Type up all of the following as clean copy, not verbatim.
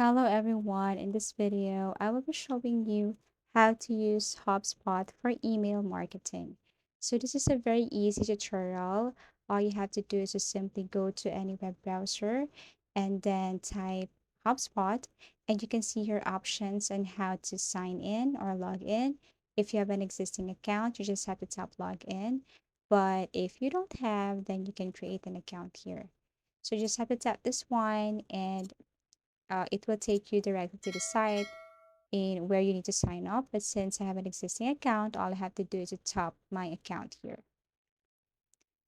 Hello everyone, in this video, I will be showing you how to use HubSpot for email marketing. So this is a very easy tutorial. All you have to do is just simply go to any web browser and then type HubSpot and you can see your options on how to sign in or log in. If you have an existing account, you just have to tap log in. But if you don't have, then you can create an account here. So you just have to tap this one and it will take you directly to the site in where you need to sign up. But since I have an existing account, all I have to do is to tap my account here.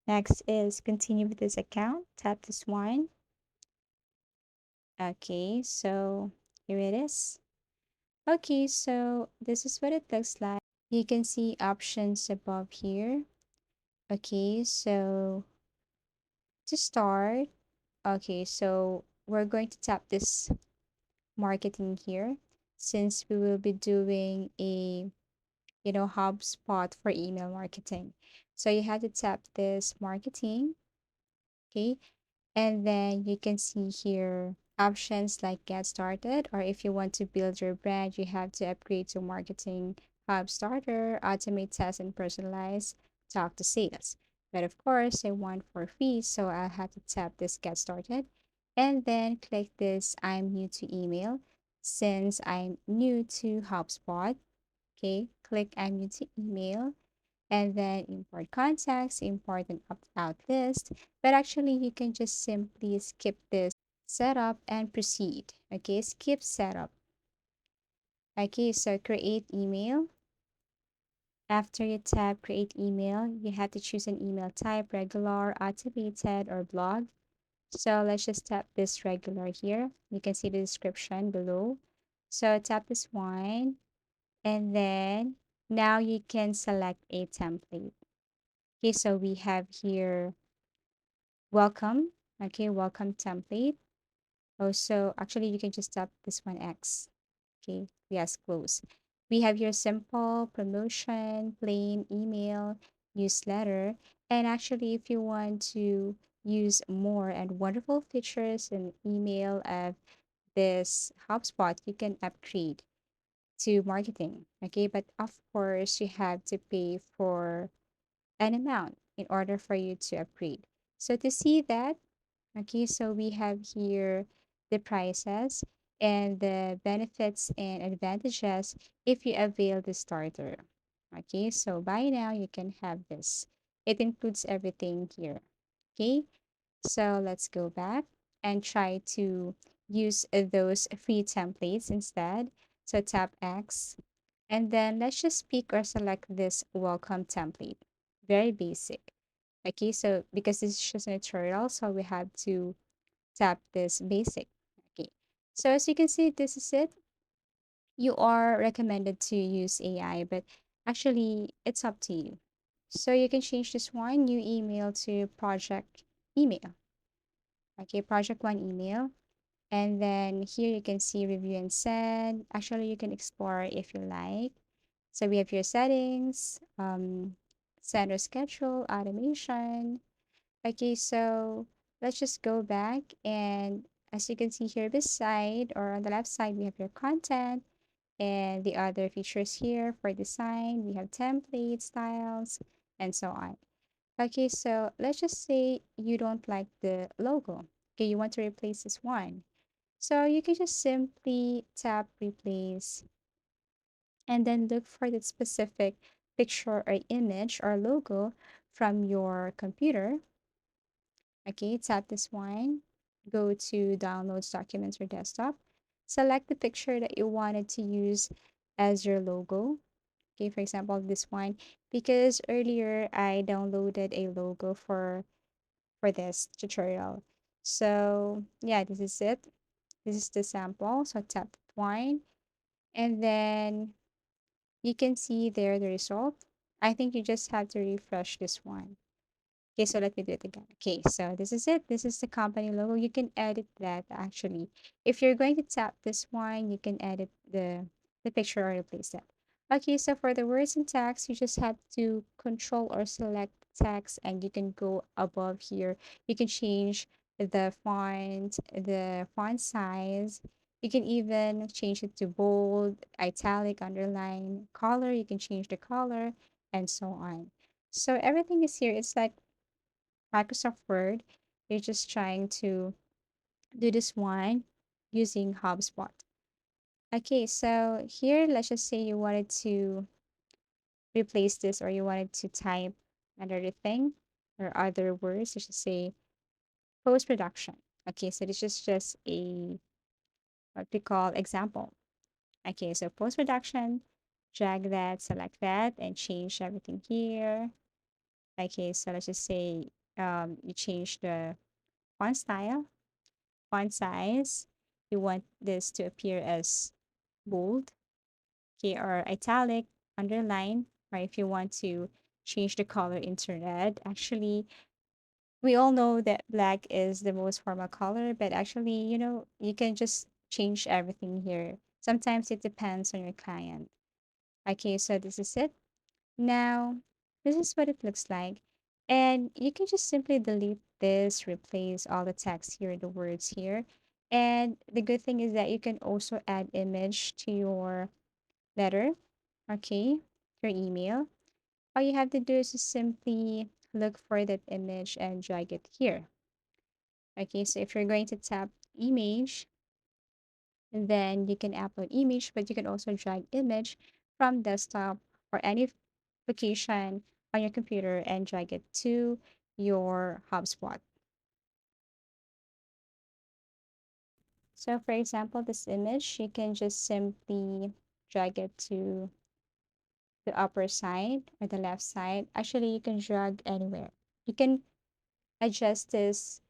Next is continue with this account. Tap this one. Okay, so here it is. Okay, so this is what it looks like. You can see options above here. Okay, so to start, okay, so we're going to tap this marketing here since we will be doing a HubSpot for email marketing. So you have to tap this marketing, okay? And then you can see here options like get started, or if you want to build your brand, you have to upgrade to marketing hub starter, automate test and personalize, talk to sales. But of course, I want for free, so I'll have to tap this get started and then click this I'm new to email since I'm new to HubSpot. Okay, click I'm new to email and then import contacts, import an opt-out list. But actually, you can just simply skip this setup and proceed. Okay, skip setup. Okay, so create email. After you tap create email, you have to choose an email type, regular, automated, or blog. So let's just tap this regular here. You can see the description below. So tap this one, and then now you can select a template. Okay, so we have here welcome. Okay, welcome template. Also, actually, you can just tap this one X. Okay, yes, close. We have your simple promotion, plain email, newsletter. And actually, if you want to use more and wonderful features in email of this HubSpot, you can upgrade to marketing. Okay, but of course, you have to pay for an amount in order for you to upgrade. So to see that, okay, so we have here the prices and the benefits and advantages if you avail the starter. Okay, so by now you can have this. It includes everything here. Okay, so let's go back and try to use those free templates instead. So tap X and then let's just pick or select this welcome template. Very basic. Okay, so because this is just a tutorial, so we have to tap this basic. Okay, so as you can see, this is it. You are recommended to use AI, but actually it's up to you. So you can change this one, new email to project email. Okay, project one email. And then here you can see review and send. Actually, you can explore if you like. So we have your settings, sender schedule, automation. Okay, so let's just go back and as you can see here beside or on the left side, we have your content and the other features here for design. We have templates, styles, and so on. Okay, so let's just say you don't like the logo. Okay, you want to replace this one. So you can just simply tap replace and then look for the specific picture or image or logo from your computer. Okay, tap this one, go to downloads, documents, or desktop. Select the picture that you wanted to use as your logo. Okay, for example, this one, because earlier I downloaded a logo for this tutorial. So yeah, this is it. This is the sample. So tap one, and then you can see there the result. I think you just have to refresh this one. Okay, so let me do it again. Okay, so this is it. This is the company logo. You can edit that actually. If you're going to tap this one, you can edit the picture or replace that. Okay, so for the words and text, you just have to control or select text and you can go above here. You can change the font size, You can even change it to bold, italic, underline, color. You can change the color and so on. So everything is here. It's like Microsoft Word. You're just trying to do this one using HubSpot. Okay, so here, let's just say you wanted to replace this or you wanted to type another thing or other words, let's just say post production. Okay, so this is just a what we call example. Okay, so post production, drag that, select that, and change everything here. Okay, so let's just say you change the font style, font size. You want this to appear as bold, okay, or italic, underline, or if you want to change the color into red. Actually, we all know that black is the most formal color, but actually, you can just change everything here. Sometimes it depends on your client. Okay, so this is it. Now, this is what it looks like. And you can just simply delete this, replace all the text here, the words here. And the good thing is that you can also add image to your letter, okay, your email. All you have to do is just simply look for that image and drag it here. Okay, so if you're going to tap image, then you can upload image, but you can also drag image from desktop or any application on your computer and drag it to your HubSpot. So for example, this image, you can just simply drag it to the upper side or the left side. Actually, you can drag anywhere. You can adjust this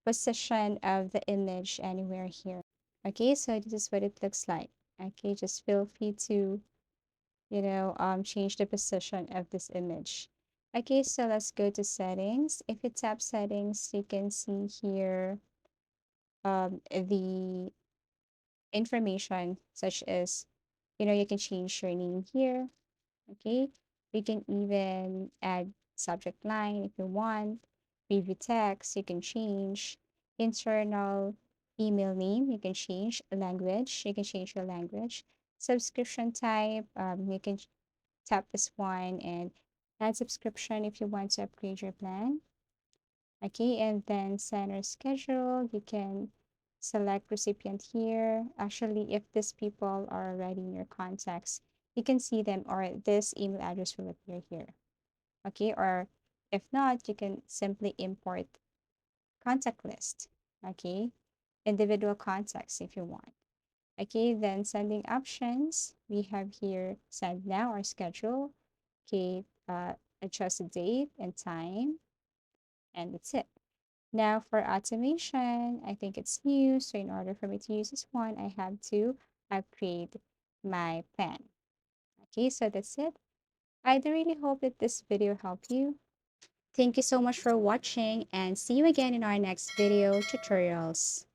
position of the image anywhere here. Okay, so this is what it looks like. Okay, just feel free to, change the position of this image. Okay, so let's go to settings. If you tap settings, you can see here the information such as, you can change your name here. Okay, you can even add subject line if you want. Review text, you can change. Internal email name, you can change. Language, you can change your language. Subscription type, you can tap this one and add subscription if you want to upgrade your plan. Okay, and then sender schedule, you can select recipient here. Actually, if these people are already in your contacts, you can see them or this email address will appear here. Okay, or if not, you can simply import contact list. Okay, individual contacts if you want. Okay, then sending options, we have here send now or schedule. Okay, adjust the date and time, and that's it. Now for automation, I think it's new. So in order for me to use this one, I have to upgrade my plan. Okay, so that's it. I do really hope that this video helped you. Thank you so much for watching and see you again in our next video tutorials.